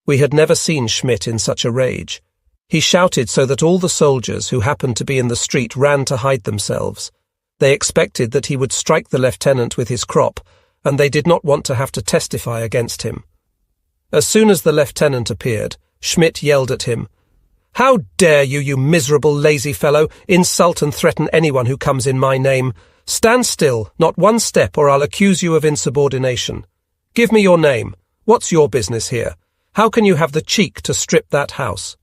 We had never seen Schmidt in such a rage. He shouted so that all the soldiers who happened to be in the street ran to hide themselves. They expected that he would strike the lieutenant with his crop, and they did not want to have to testify against him. As soon as the lieutenant appeared, Schmidt yelled at him, "How dare you, you miserable, lazy fellow, insult and threaten anyone who comes in my name? Stand still, not one step, or I'll accuse you of insubordination. Give me your name. What's your business here? How can you have the cheek to strip that house?"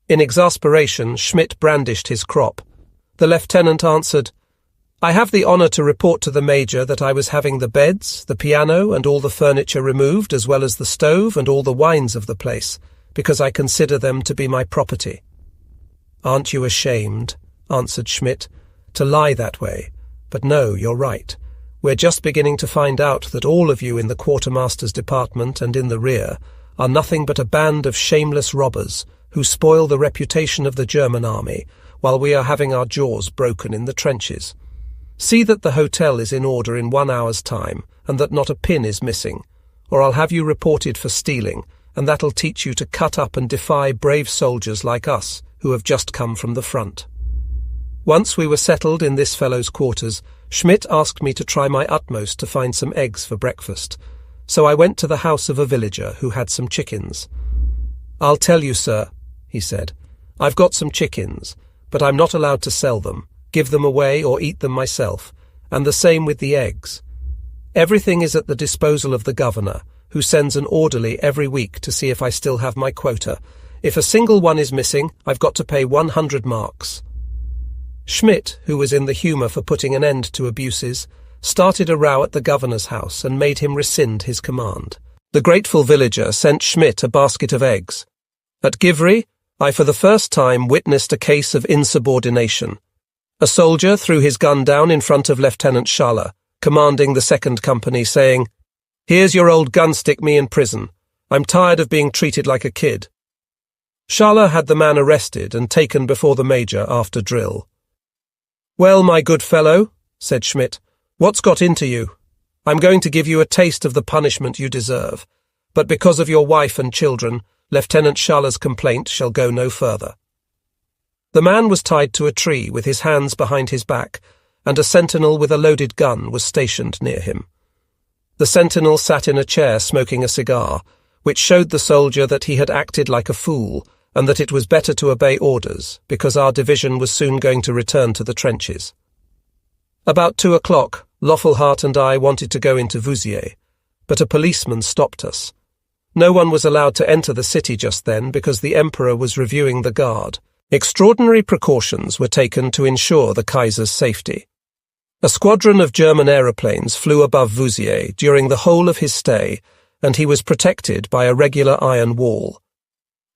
In exasperation, Schmidt brandished his crop. The lieutenant answered, "I have the honour to report to the major that I was having the beds, the piano, and all the furniture removed, as well as the stove and all the wines of the place, because I consider them to be my property." "Aren't you ashamed," answered Schmidt, "to lie that way? But no, you're right. We're just beginning to find out that all of you in the quartermaster's department and in the rear are nothing but a band of shameless robbers who spoil the reputation of the German army while we are having our jaws broken in the trenches. See that the hotel is in order in 1 hour's time, and that not a pin is missing, or I'll have you reported for stealing, and that'll teach you to cut up and defy brave soldiers like us who have just come from the front." Once we were settled in this fellow's quarters, Schmidt asked me to try my utmost to find some eggs for breakfast, so I went to the house of a villager who had some chickens. "I'll tell you, sir," he said, "I've got some chickens, but I'm not allowed to sell them, give them away, or eat them myself, and the same with the eggs. Everything is at the disposal of the governor, who sends an orderly every week to see if I still have my quota. If a single one is missing, I've got to pay 100 marks. Schmidt, who was in the humour for putting an end to abuses, started a row at the governor's house and made him rescind his command. The grateful villager sent Schmidt a basket of eggs. At Givry, I for the first time witnessed a case of insubordination. A soldier threw his gun down in front of Lieutenant Schaller, commanding the 2nd Company, saying, "Here's your old gun, stick me in prison. I'm tired of being treated like a kid." Schaller had the man arrested and taken before the major after drill. "Well, my good fellow," said Schmidt, "what's got into you? I'm going to give you a taste of the punishment you deserve, but because of your wife and children, Lieutenant Schaller's complaint shall go no further." The man was tied to a tree with his hands behind his back, and a sentinel with a loaded gun was stationed near him. The sentinel sat in a chair smoking a cigar, which showed the soldier that he had acted like a fool, and that it was better to obey orders, because our division was soon going to return to the trenches. About 2 o'clock, Loffelhart and I wanted to go into Vouziers, but a policeman stopped us. No one was allowed to enter the city just then because the Emperor was reviewing the guard. Extraordinary precautions were taken to ensure the Kaiser's safety. A squadron of German aeroplanes flew above Vouziers during the whole of his stay, and he was protected by a regular iron wall.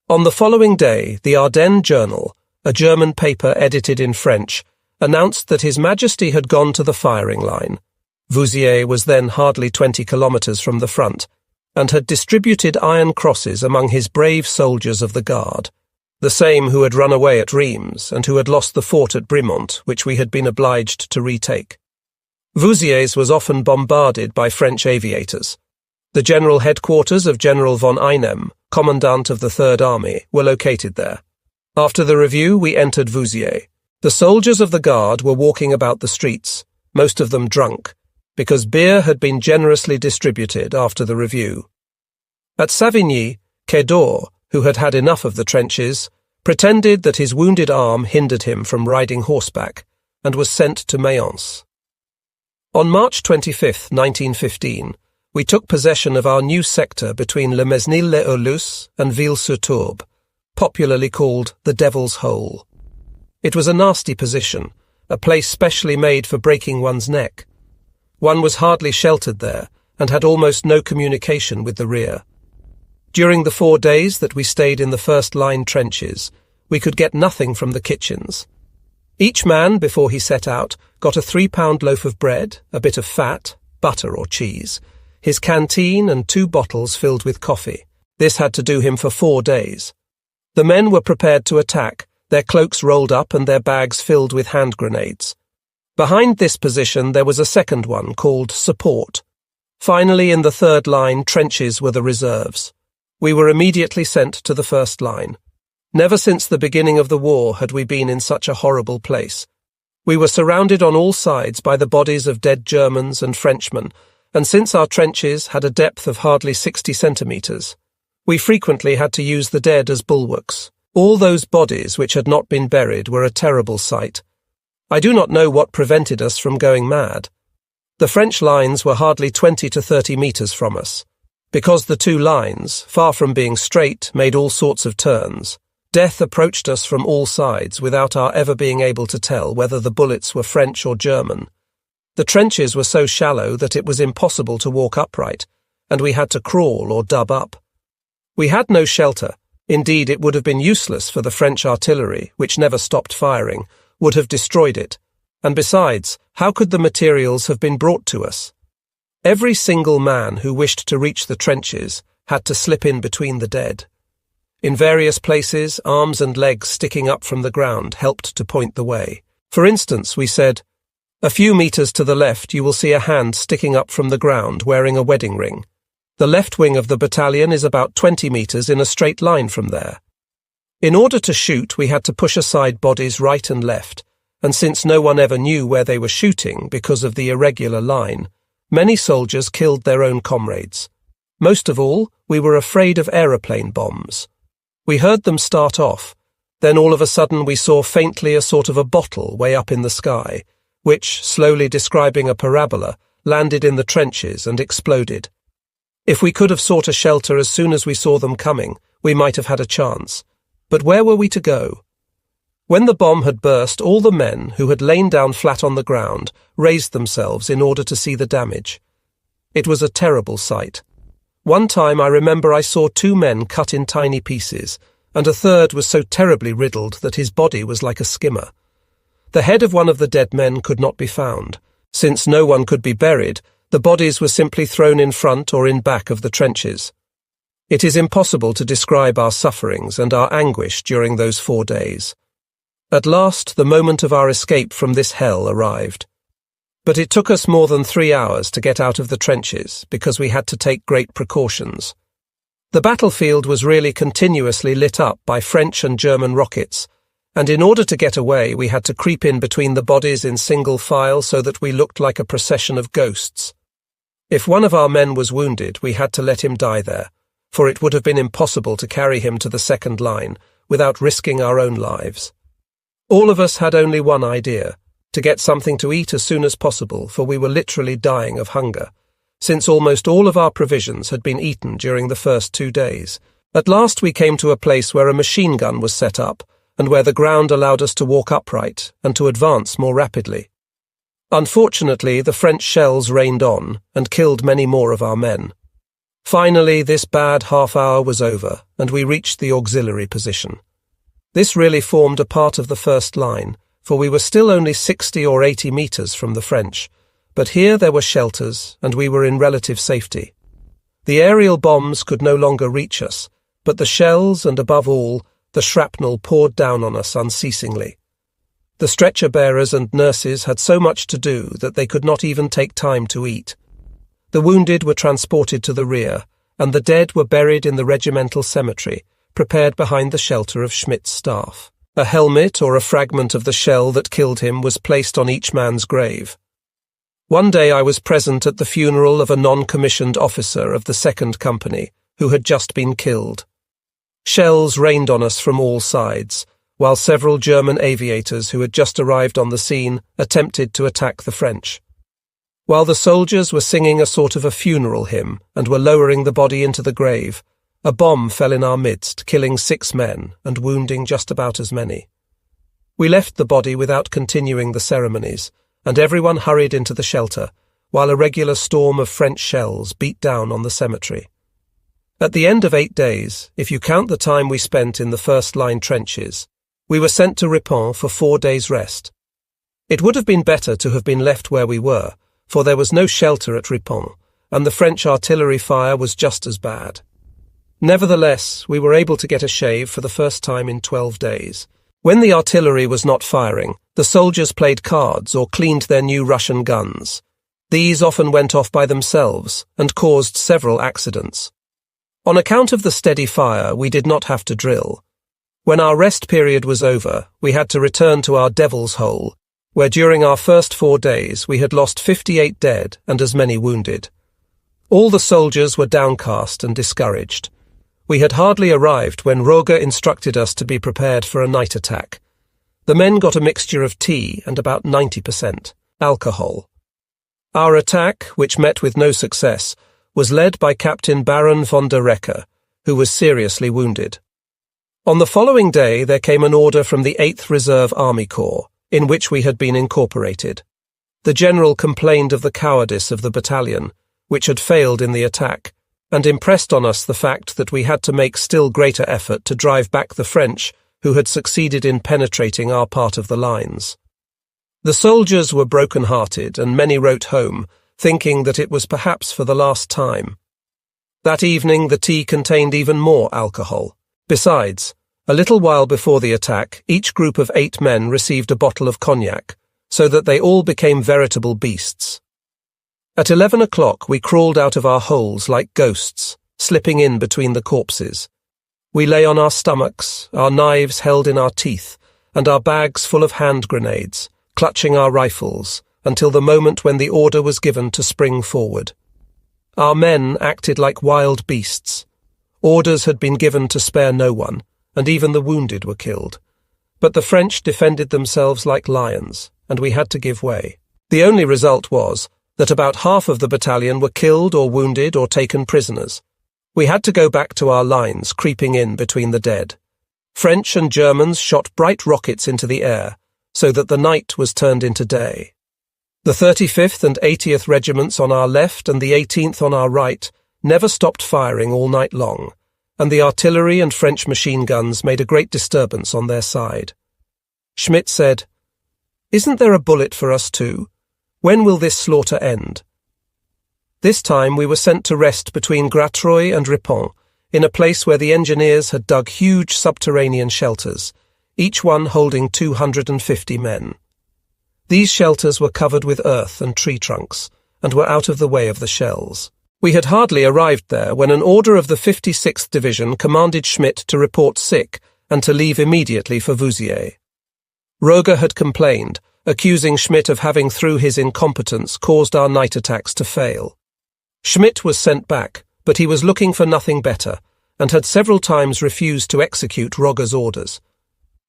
On the following day, the Ardennes Journal, a German paper edited in French, announced that His Majesty had gone to the firing line. Vouziers was then hardly 20 kilometres from the front, and had distributed iron crosses among his brave soldiers of the Guard, the same who had run away at Reims and who had lost the fort at Brimont, which we had been obliged to retake. Vouziers was often bombarded by French aviators. The general headquarters of General von Einem, commandant of the Third Army, were located there. After the review, we entered Vouziers. The soldiers of the Guard were walking about the streets, most of them drunk, because beer had been generously distributed after the review. At Savigny, Quedor, who had had enough of the trenches, pretended that his wounded arm hindered him from riding horseback, and was sent to Mayence. On March 25, 1915, we took possession of our new sector between Le Mesnil-les-Aulus and Ville-sur-Tourbe, popularly called the Devil's Hole. It was a nasty position, a place specially made for breaking one's neck. One was hardly sheltered there, and had almost no communication with the rear. During the 4 days that we stayed in the first-line trenches, we could get nothing from the kitchens. Each man, before he set out, got a 3-pound loaf of bread, a bit of fat, butter or cheese, his canteen and 2 bottles filled with coffee. This had to do him for 4 days. The men were prepared to attack, their cloaks rolled up and their bags filled with hand grenades. Behind this position there was a second one called support. Finally, in the third line, trenches were the reserves. We were immediately sent to the first line. Never since the beginning of the war had we been in such a horrible place. We were surrounded on all sides by the bodies of dead Germans and Frenchmen, and since our trenches had a depth of hardly 60 centimetres, we frequently had to use the dead as bulwarks. All those bodies which had not been buried were a terrible sight. I do not know what prevented us from going mad. The French lines were hardly 20 to 30 metres from us. Because the two lines, far from being straight, made all sorts of turns, death approached us from all sides without our ever being able to tell whether the bullets were French or German. The trenches were so shallow that it was impossible to walk upright, and we had to crawl or dub up. We had no shelter. Indeed, it would have been useless, for the French artillery, which never stopped firing, would have destroyed it. And besides, how could the materials have been brought to us? Every single man who wished to reach the trenches had to slip in between the dead. In various places, arms and legs sticking up from the ground helped to point the way. For instance, we said, "A few metres to the left you will see a hand sticking up from the ground wearing a wedding ring. The left wing of the battalion is about 20 metres in a straight line from there." In order to shoot, we had to push aside bodies right and left, and since no one ever knew where they were shooting because of the irregular line, many soldiers killed their own comrades. Most of all, we were afraid of aeroplane bombs. We heard them start off, then all of a sudden we saw faintly a sort of a bottle way up in the sky, which, slowly describing a parabola, landed in the trenches and exploded. If we could have sought a shelter as soon as we saw them coming, we might have had a chance. But where were we to go? When the bomb had burst, all the men, who had lain down flat on the ground, raised themselves in order to see the damage. It was a terrible sight. One time I remember I saw two men cut in tiny pieces, and a third was so terribly riddled that his body was like a skimmer. The head of one of the dead men could not be found. Since no one could be buried, the bodies were simply thrown in front or in back of the trenches. It is impossible to describe our sufferings and our anguish during those 4 days. At last, the moment of our escape from this hell arrived. But it took us more than 3 hours to get out of the trenches because we had to take great precautions. The battlefield was really continuously lit up by French and German rockets, and in order to get away we had to creep in between the bodies in single file so that we looked like a procession of ghosts. If one of our men was wounded, we had to let him die there, for it would have been impossible to carry him to the second line without risking our own lives. All of us had only one idea, to get something to eat as soon as possible, for we were literally dying of hunger, since almost all of our provisions had been eaten during the first 2 days. At last we came to a place where a machine gun was set up, and where the ground allowed us to walk upright and to advance more rapidly. Unfortunately, the French shells rained on and killed many more of our men. Finally, this bad half-hour was over, and we reached the auxiliary position. This really formed a part of the first line, for we were still only 60 or 80 metres from the French, but here there were shelters, and we were in relative safety. The aerial bombs could no longer reach us, but the shells and, above all, the shrapnel poured down on us unceasingly. The stretcher-bearers and nurses had so much to do that they could not even take time to eat. The wounded were transported to the rear, and the dead were buried in the regimental cemetery, prepared behind the shelter of Schmidt's staff. A helmet or a fragment of the shell that killed him was placed on each man's grave. One day I was present at the funeral of a non-commissioned officer of the 2nd Company, who had just been killed. Shells rained on us from all sides, while several German aviators who had just arrived on the scene attempted to attack the French. While the soldiers were singing a sort of a funeral hymn and were lowering the body into the grave, a bomb fell in our midst, killing 6 men and wounding just about as many. We left the body without continuing the ceremonies, and everyone hurried into the shelter, while a regular storm of French shells beat down on the cemetery. At the end of 8 days, if you count the time we spent in the first-line trenches, we were sent to Ripon for 4 days' rest. It would have been better to have been left where we were, for there was no shelter at Ripon, and the French artillery fire was just as bad. Nevertheless, we were able to get a shave for the first time in 12 days. When the artillery was not firing, the soldiers played cards or cleaned their new Russian guns. These often went off by themselves and caused several accidents. On account of the steady fire, we did not have to drill. When our rest period was over, we had to return to our Devil's Hole, where during our first 4 days we had lost 58 dead and as many wounded. All the soldiers were downcast and discouraged. We had hardly arrived when Roger instructed us to be prepared for a night attack. The men got a mixture of tea and about 90% alcohol. Our attack, which met with no success, was led by Captain Baron von der Recke, who was seriously wounded. On the following day there came an order from the 8th Reserve Army Corps, in which we had been incorporated. The general complained of the cowardice of the battalion, which had failed in the attack, and impressed on us the fact that we had to make still greater effort to drive back the French who had succeeded in penetrating our part of the lines. The soldiers were broken-hearted, and many wrote home, thinking that it was perhaps for the last time. That evening the tea contained even more alcohol. Besides, a little while before the attack, each group of 8 men received a bottle of cognac, so that they all became veritable beasts. At 11 o'clock we crawled out of our holes like ghosts, slipping in between the corpses. We lay on our stomachs, our knives held in our teeth, and our bags full of hand grenades, clutching our rifles, until the moment when the order was given to spring forward. Our men acted like wild beasts. Orders had been given to spare no one, and even the wounded were killed. But the French defended themselves like lions, and we had to give way. The only result was that about half of the battalion were killed or wounded or taken prisoners. We had to go back to our lines, creeping in between the dead. French and Germans shot bright rockets into the air, so that the night was turned into day. The 35th and 80th regiments on our left and the 18th on our right never stopped firing all night long, and the artillery and French machine guns made a great disturbance on their side. Schmidt said, "Isn't there a bullet for us too? When will this slaughter end?" This time we were sent to rest between Gratreuil and Ripon, in a place where the engineers had dug huge subterranean shelters, each one holding 250 men. These shelters were covered with earth and tree trunks, and were out of the way of the shells. We had hardly arrived there when an order of the 56th Division commanded Schmidt to report sick and to leave immediately for Vouziers. Roger had complained, accusing Schmidt of having, through his incompetence, caused our night attacks to fail. Schmidt was sent back, but he was looking for nothing better, and had several times refused to execute Roger's orders.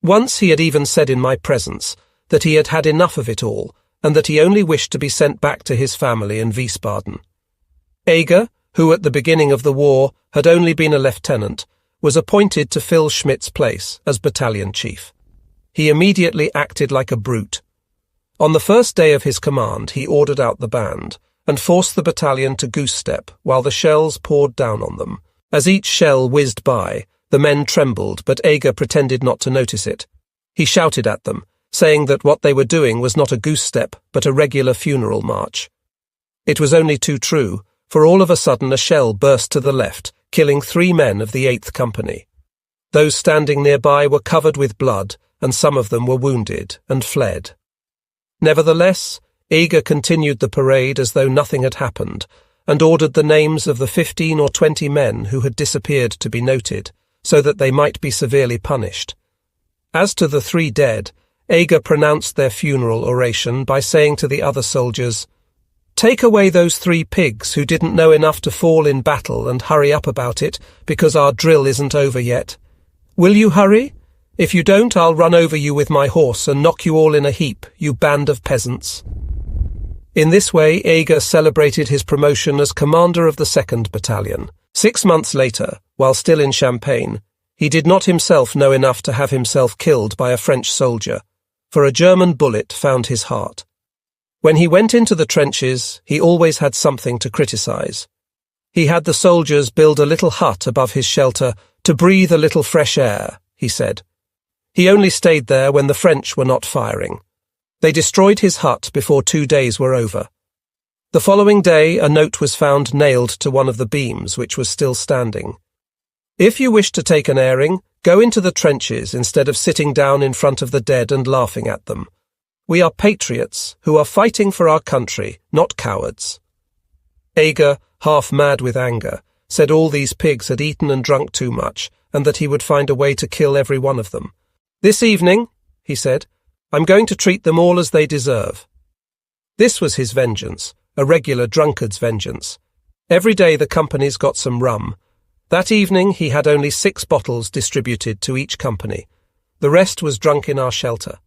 Once he had even said in my presence that he had had enough of it all, and that he only wished to be sent back to his family in Wiesbaden. Eger, who at the beginning of the war had only been a lieutenant, was appointed to fill Schmidt's place as battalion chief. He immediately acted like a brute. On the first day of his command, he ordered out the band, and forced the battalion to goose-step while the shells poured down on them. As each shell whizzed by, the men trembled, but Eger pretended not to notice it. He shouted at them, saying that what they were doing was not a goose-step, but a regular funeral march. It was only too true, for all of a sudden a shell burst to the left, killing 3 men of the 8th Company. Those standing nearby were covered with blood, and some of them were wounded and fled. Nevertheless, Eger continued the parade as though nothing had happened, and ordered the names of the 15 or 20 men who had disappeared to be noted, so that they might be severely punished. As to the 3 dead, Eger pronounced their funeral oration by saying to the other soldiers, "Take away those 3 pigs who didn't know enough to fall in battle and hurry up about it, because our drill isn't over yet. Will you hurry? If you don't, I'll run over you with my horse and knock you all in a heap, you band of peasants." In this way, Eger celebrated his promotion as commander of the 2nd Battalion. 6 months later, while still in Champagne, he did not himself know enough to have himself killed by a French soldier, for a German bullet found his heart. When he went into the trenches, he always had something to criticize. He had the soldiers build a little hut above his shelter to breathe a little fresh air, he said. He only stayed there when the French were not firing. They destroyed his hut before 2 days were over. The following day, a note was found nailed to one of the beams, which was still standing. "If you wish to take an airing, go into the trenches instead of sitting down in front of the dead and laughing at them. We are patriots who are fighting for our country, not cowards." Eger, half mad with anger, said all these pigs had eaten and drunk too much, and that he would find a way to kill every one of them. "This evening," he said, "I'm going to treat them all as they deserve." This was his vengeance, a regular drunkard's vengeance. Every day the companies got some rum. That evening he had only 6 bottles distributed to each company. The rest was drunk in our shelter.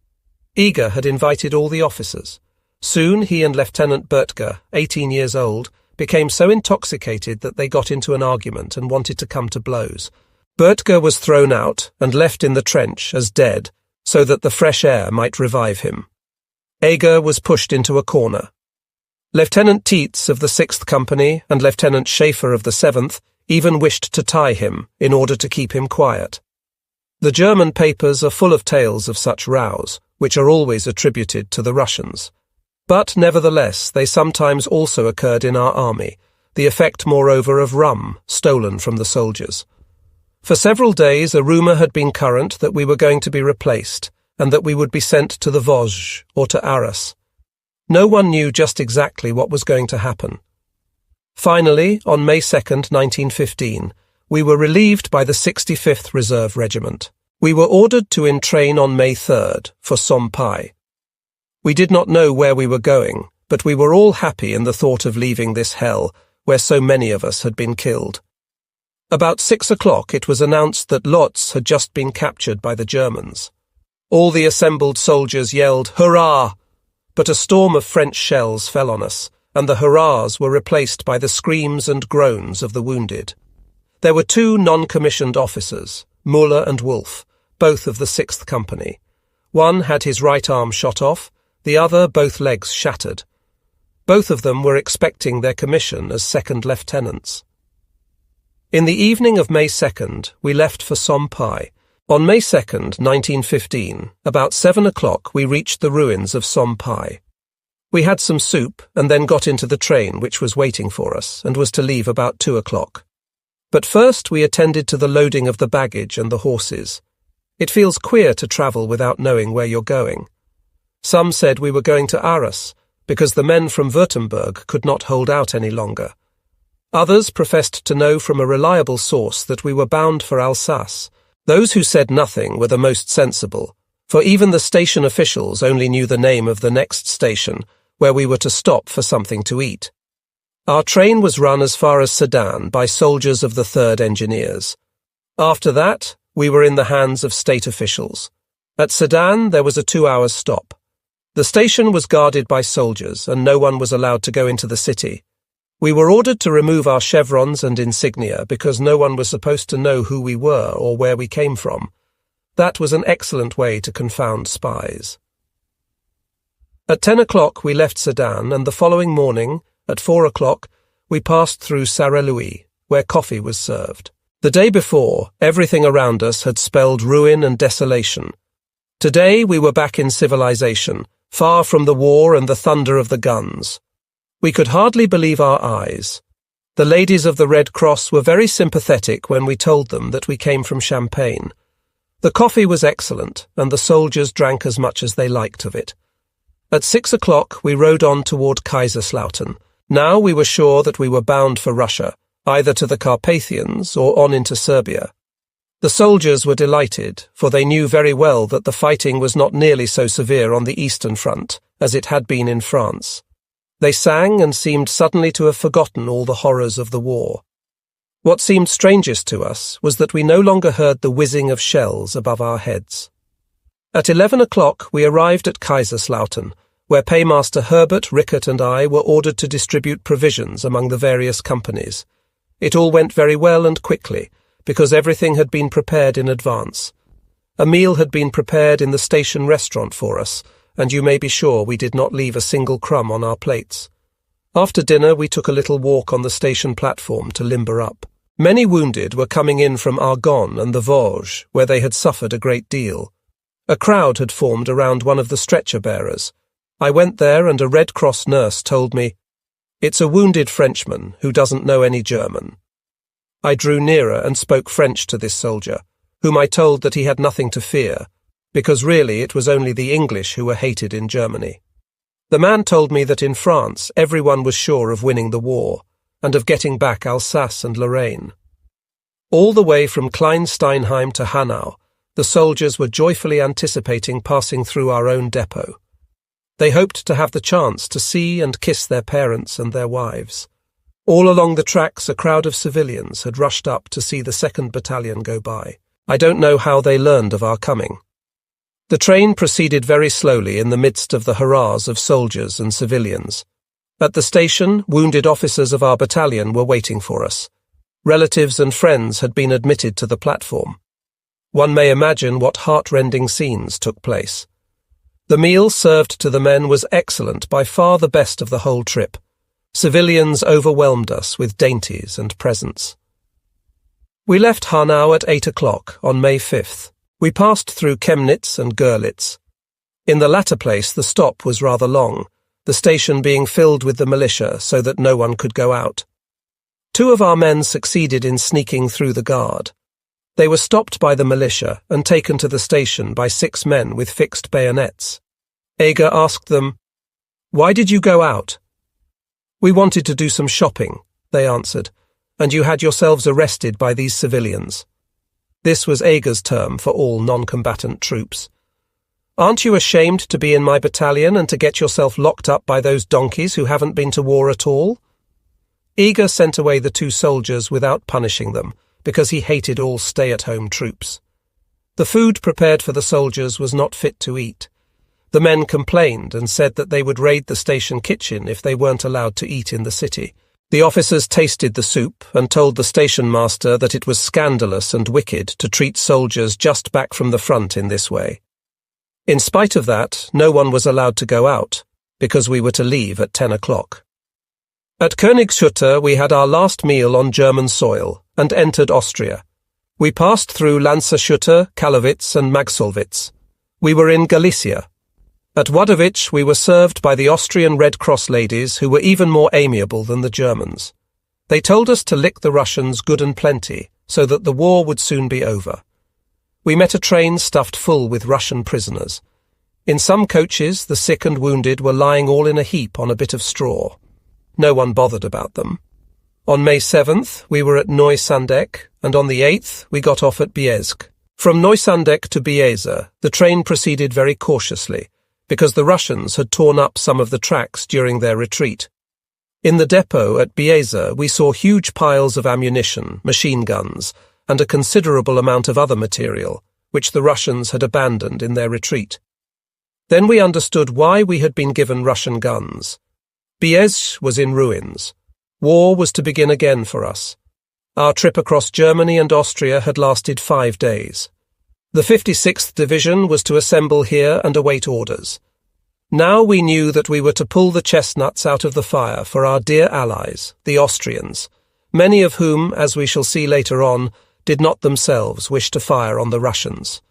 Eger had invited all the officers. Soon he and Lieutenant Bertger, 18 years old, became so intoxicated that they got into an argument and wanted to come to blows. Bertger was thrown out and left in the trench as dead, so that the fresh air might revive him. Eger was pushed into a corner. Lieutenant Tietz of the 6th Company and Lieutenant Schaefer of the 7th even wished to tie him in order to keep him quiet. The German papers are full of tales of such rows, which are always attributed to the Russians. But nevertheless, they sometimes also occurred in our army, the effect moreover of rum stolen from the soldiers. For several days a rumour had been current that we were going to be replaced, and that we would be sent to the Vosges or to Arras. No one knew just exactly what was going to happen. Finally, on May 2nd, 1915, we were relieved by the 65th Reserve Regiment. We were ordered to entrain on May 3rd for Somme-Py. We did not know where we were going, but we were all happy in the thought of leaving this hell, where so many of us had been killed. About 6 o'clock it was announced that Lodz had just been captured by the Germans. All the assembled soldiers yelled, "Hurrah!" But a storm of French shells fell on us, and the hurrahs were replaced by the screams and groans of the wounded. There were 2 non-commissioned officers, Muller and Wolf, both of the 6th Company. One had his right arm shot off, the other both legs shattered. Both of them were expecting their commission as second lieutenants. In the evening of May 2nd, we left for Somme-Py. On May 2nd, 1915, about 7 o'clock we reached the ruins of Somme-Py. We had some soup and then got into the train which was waiting for us and was to leave about 2 o'clock. But first we attended to the loading of the baggage and the horses. It feels queer to travel without knowing where you're going. Some said we were going to Arras, because the men from Württemberg could not hold out any longer. Others professed to know from a reliable source that we were bound for Alsace. Those who said nothing were the most sensible, for even the station officials only knew the name of the next station, where we were to stop for something to eat. Our train was run as far as Sedan by soldiers of the 3rd Engineers. After that, we were in the hands of state officials. At Sedan there was a 2-hour stop. The station was guarded by soldiers, and no one was allowed to go into the city. We were ordered to remove our chevrons and insignia because no one was supposed to know who we were or where we came from. That was an excellent way to confound spies. At 10 o'clock we left Sedan, and the following morning, at 4 o'clock, we passed through Sarre-Louis, where coffee was served. The day before, everything around us had spelled ruin and desolation. Today we were back in civilization, far from the war and the thunder of the guns. We could hardly believe our eyes. The ladies of the Red Cross were very sympathetic when we told them that we came from Champagne. The coffee was excellent, and the soldiers drank as much as they liked of it. At 6 o'clock we rode on toward Kaiserslautern. Now we were sure that we were bound for Russia, either to the Carpathians or on into Serbia. The soldiers were delighted, for they knew very well that the fighting was not nearly so severe on the Eastern Front as it had been in France. They sang and seemed suddenly to have forgotten all the horrors of the war. What seemed strangest to us was that we no longer heard the whizzing of shells above our heads. At 11 o'clock we arrived at Kaiserslautern, where Paymaster Herbert, Rickert and I were ordered to distribute provisions among the various companies. It all went very well and quickly, because everything had been prepared in advance. A meal had been prepared in the station restaurant for us, and you may be sure we did not leave a single crumb on our plates. After dinner we took a little walk on the station platform to limber up. Many wounded were coming in from Argonne and the Vosges, where they had suffered a great deal. A crowd had formed around one of the stretcher-bearers. I went there, and a Red Cross nurse told me, "It's a wounded Frenchman who doesn't know any German." I drew nearer and spoke French to this soldier, whom I told that he had nothing to fear, because really it was only the English who were hated in Germany. The man told me that in France everyone was sure of winning the war. and of getting back Alsace and Lorraine. All the way from Kleinsteinheim to Hanau, the soldiers were joyfully anticipating passing through our own depot. They hoped to have the chance to see and kiss their parents and their wives. All along the tracks a crowd of civilians had rushed up to see the 2nd Battalion go by. I don't know how they learned of our coming. The train proceeded very slowly in the midst of the hurrahs of soldiers and civilians. At the station, wounded officers of our battalion were waiting for us. Relatives and friends had been admitted to the platform. One may imagine what heart-rending scenes took place. The meal served to the men was excellent, by far the best of the whole trip. Civilians overwhelmed us with dainties and presents. We left Hanau at 8 o'clock on May 5th. We passed through Chemnitz and Görlitz. In the latter place the stop was rather long, the station being filled with the militia so that no one could go out. 2 of our men succeeded in sneaking through the guard. They were stopped by the militia and taken to the station by 6 men with fixed bayonets. Eger asked them, "Why did you go out?" "We wanted to do some shopping," they answered, "and you had yourselves arrested by these civilians." This was Eger's term for all non-combatant troops. "Aren't you ashamed to be in my battalion and to get yourself locked up by those donkeys who haven't been to war at all?" Eger sent away the 2 soldiers without punishing them, because he hated all stay-at-home troops. The food prepared for the soldiers was not fit to eat. The men complained and said that they would raid the station kitchen if they weren't allowed to eat in the city. The officers tasted the soup and told the station master that it was scandalous and wicked to treat soldiers just back from the front in this way. In spite of that, no one was allowed to go out, because we were to leave at 10 o'clock. At Königsschutter we had our last meal on German soil and entered Austria. We passed through Lanzerschutter, Kalowitz and Magsolwitz. We were in Galicia. At Wadowicz we were served by the Austrian Red Cross ladies, who were even more amiable than the Germans. They told us to lick the Russians good and plenty, so that the war would soon be over. We met a train stuffed full with Russian prisoners. In some coaches the sick and wounded were lying all in a heap on a bit of straw. No one bothered about them. On May 7th we were at Neusandeck, and on the 8th we got off at Bieszcz. From Neusandeck to Bieza the train proceeded very cautiously, because the Russians had torn up some of the tracks during their retreat. In the depot at Bieza we saw huge piles of ammunition, machine guns, and a considerable amount of other material, which the Russians had abandoned in their retreat. Then we understood why we had been given Russian guns. Bieszcz was in ruins. War was to begin again for us. Our trip across Germany and Austria had lasted 5 days. The 56th Division was to assemble here and await orders. Now we knew that we were to pull the chestnuts out of the fire for our dear allies, the Austrians, many of whom, as we shall see later on, did not themselves wish to fire on the Russians.